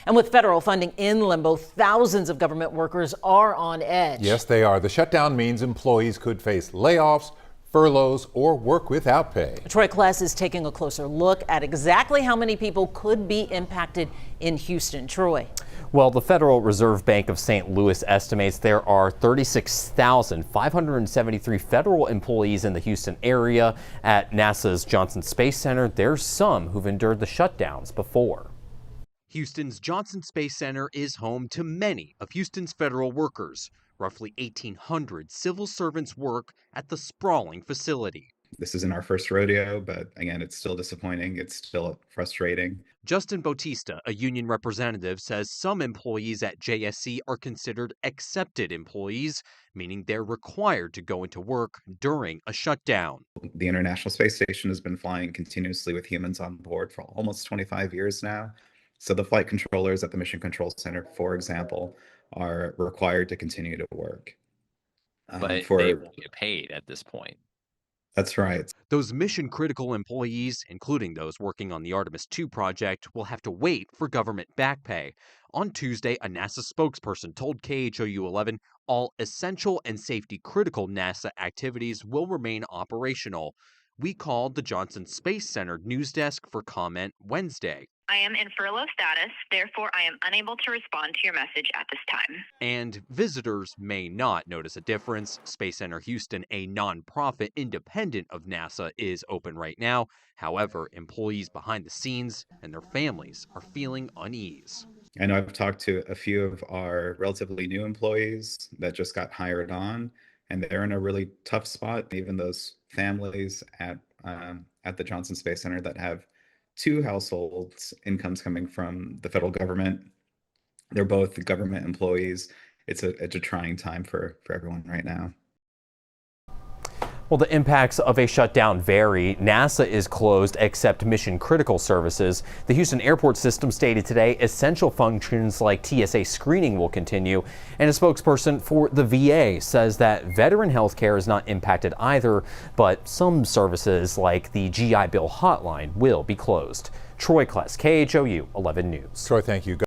And with federal funding in limbo, thousands of government workers are on edge. Yes, they are. The shutdown means employees could face layoffs, furloughs, or work without pay. Troy Kless is taking a closer look at exactly how many people could be impacted in Houston. Troy. Well, the Federal Reserve Bank of St. Louis estimates there are 36,573 federal employees in the Houston area. At NASA's Johnson Space Center, there's some who've endured the shutdowns before. Houston's Johnson Space Center is home to many of Houston's federal workers. Roughly 1,800 civil servants work at the sprawling facility. This isn't our first rodeo, but again, it's still disappointing. It's still frustrating. Justin Bautista, a union representative, says some employees at JSC are considered accepted employees, meaning they're required to go into work during a shutdown. The International Space Station has been flying continuously with humans on board for almost 25 years now. So the flight controllers at the Mission Control Center, for example, are required to continue to work. But they won't get paid at this point. That's right. Those mission-critical employees, including those working on the Artemis II project, will have to wait for government back pay. On Tuesday, a NASA spokesperson told KHOU 11 all essential and safety-critical NASA activities will remain operational. We called the Johnson Space Center news desk for comment Wednesday. I am in furlough status, therefore I am unable to respond to your message at this time. And visitors may not notice a difference. Space Center Houston, a nonprofit independent of NASA, is open right now. However, employees behind the scenes and their families are feeling unease. I know I've talked to a few of our relatively new employees that just got hired on, and they're in a really tough spot. Even those families at the Johnson Space Center that have two households incomes coming from the federal government. They're both government employees. It's a trying time for everyone right now. Well, the impacts of a shutdown vary. NASA is closed except mission critical services. The Houston airport system stated today essential functions like TSA screening will continue. And a spokesperson for the VA says that veteran health care is not impacted either, but some services like the GI Bill hotline will be closed. Troy Kless, KHOU 11 News. Troy, thank you.